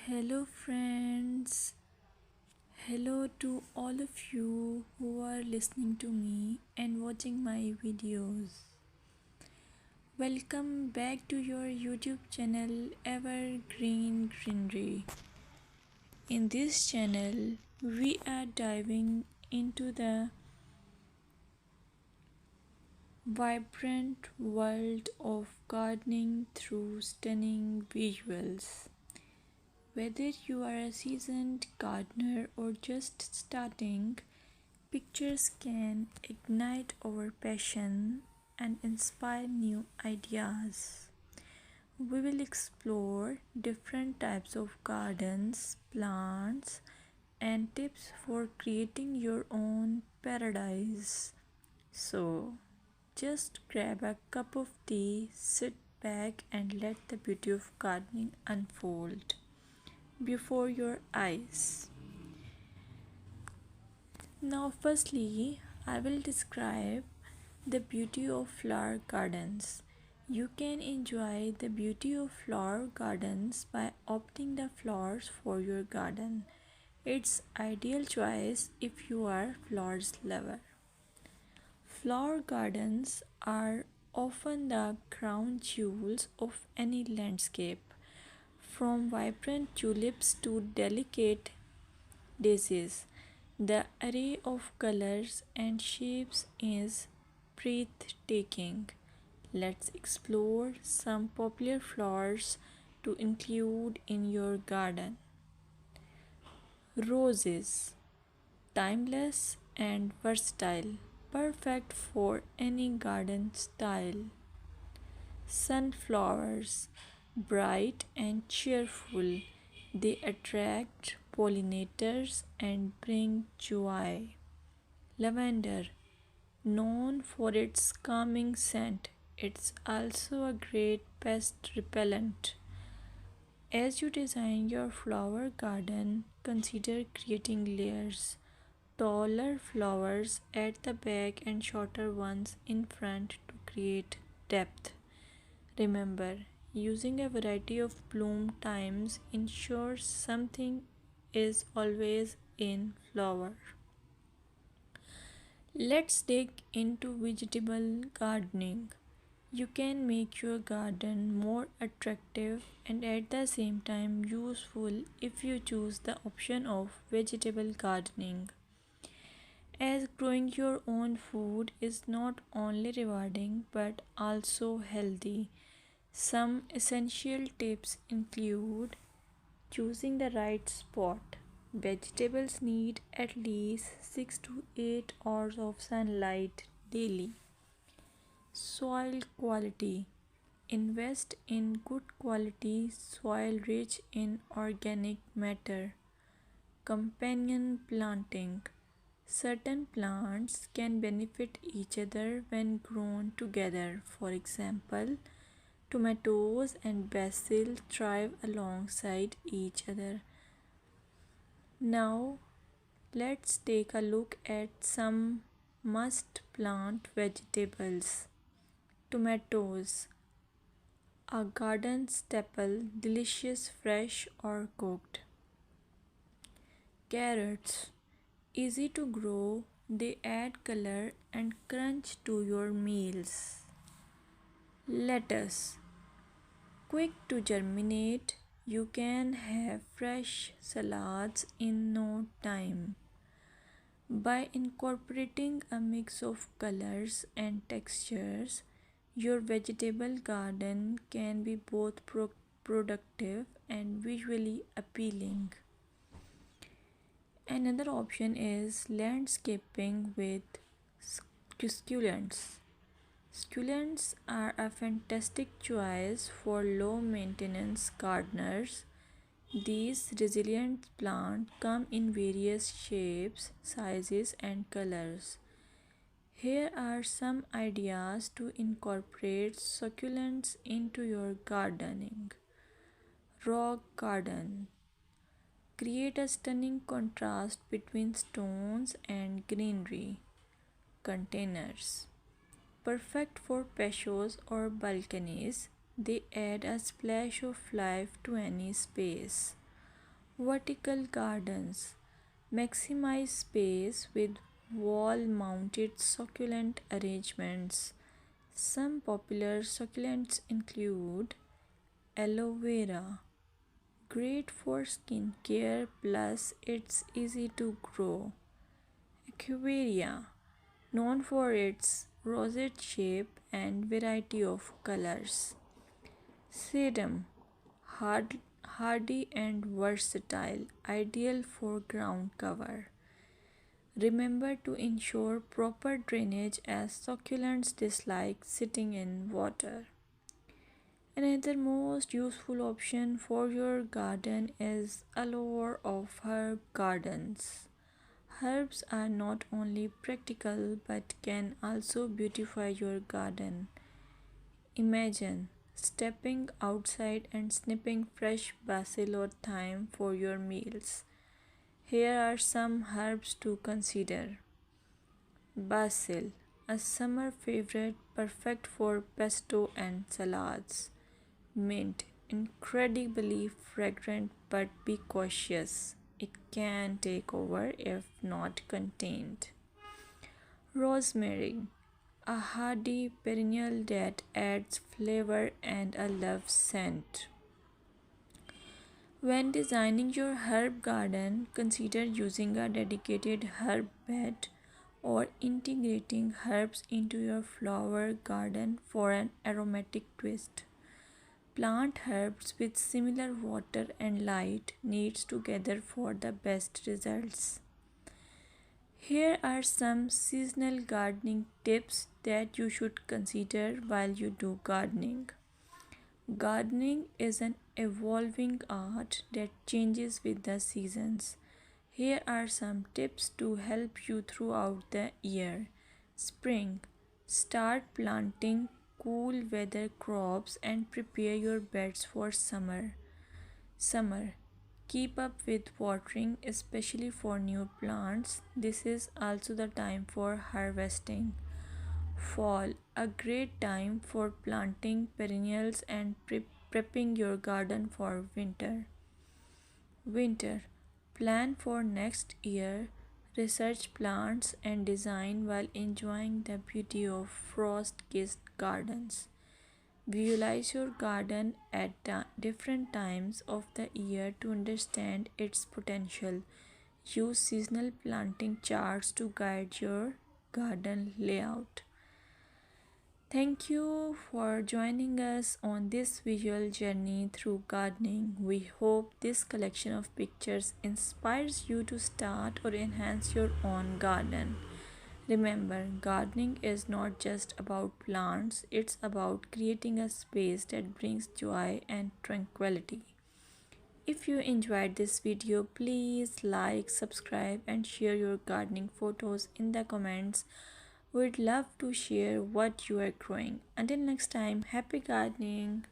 Hello, friends. Hello to all of you who are listening to me and watching my videos. Welcome back to your YouTube channel Evergreen Greenery. In this channel, we are diving into the vibrant world of gardening through stunning visuals. Whether you are a seasoned gardener or just starting, pictures can ignite our passion and inspire new ideas. We will explore different types of gardens, plants, and tips for creating your own paradise. So, just grab a cup of tea, sit back, and let the beauty of gardening unfold before your eyes. Now, firstly, I will describe the beauty of flower gardens. You can enjoy the beauty of flower gardens by opting the flowers for your garden. It's ideal choice if you are flowers lover. Flower gardens are often the crown jewels of any landscape, from vibrant tulips to delicate daisies. The array of colors and shapes is breathtaking. Let's explore some popular flowers to include in your garden. Roses, timeless and versatile, perfect for any garden style. Sunflowers, bright and cheerful, they attract pollinators and bring joy. Lavender, known for its calming scent, it's also a great pest repellent. As you design your flower garden, consider creating layers. Taller flowers at the back and shorter ones in front to create depth. Remember, using a variety of bloom times ensures something is always in flower. Let's dig into vegetable gardening. You can make your garden more attractive and at the same time useful if you choose the option of vegetable gardening. As growing your own food is not only rewarding but also healthy. Some essential tips include choosing the right spot. Vegetables need at least 6 to 8 hours of sunlight daily. Soil quality. Invest in good quality soil rich in organic matter. Companion planting. Certain plants can benefit each other when grown together. For example, tomatoes and basil thrive alongside each other. Now, let's take a look at some must plant vegetables. Tomatoes, a garden staple, delicious fresh or cooked. Carrots, easy to grow, they add color and crunch to your meals. Lettuce, quick to germinate, you can have fresh salads in no time. By incorporating a mix of colors and textures, your vegetable garden can be both productive and visually appealing. Another option is landscaping with succulents. Succulents are a fantastic choice for low maintenance gardeners. These resilient plants come in various shapes, sizes, and colors. Here are some ideas to incorporate succulents into your gardening. Rock garden. Create a stunning contrast between stones and greenery. Containers. Perfect for patios or balconies, they add a splash of life to any space. Vertical gardens maximize space with wall mounted succulent arrangements. Some popular succulents include aloe vera, great for skin care plus it's easy to grow. Equivarium, known for its rosette shape and variety of colors. Sedum, hardy and versatile, ideal for ground cover. Remember to ensure proper drainage as succulents dislike sitting in water. Another most useful option for your garden is allure of herb gardens. Herbs are not only practical but can also beautify your garden. Imagine stepping outside and snipping fresh basil or thyme for your meals. Here are some herbs to consider. Basil, a summer favorite perfect for pesto and salads. Mint, incredibly fragrant but be cautious. It can take over if not contained. Rosemary, a hardy perennial that adds flavor and a love scent. When designing your herb garden, consider using a dedicated herb bed or integrating herbs into your flower garden for an aromatic twist. Plant herbs with similar water and light needs together for the best results. Here are some seasonal gardening tips that you should consider while you do gardening. Gardening is an evolving art that changes with the seasons. Here are some tips to help you throughout the year. Spring. Start planting cool weather crops and prepare your beds for summer. Summer. Keep up with watering, especially for new plants. This is also the time for harvesting. Fall, a great time for planting perennials and prepping your garden for winter. Winter, plan for next year, research plants and design while enjoying the beauty of frost-kissed gardens. Visualize your garden at different times of the year to understand its potential. Use seasonal planting charts to guide your garden layout. Thank you for joining us on this visual journey through gardening. We hope this collection of pictures inspires you to start or enhance your own garden. Remember, gardening is not just about plants, it's about creating a space that brings joy and tranquility. If you enjoyed this video, please like, subscribe, and share your gardening photos in the comments. We'd love to share what you are growing. Until next time, happy gardening!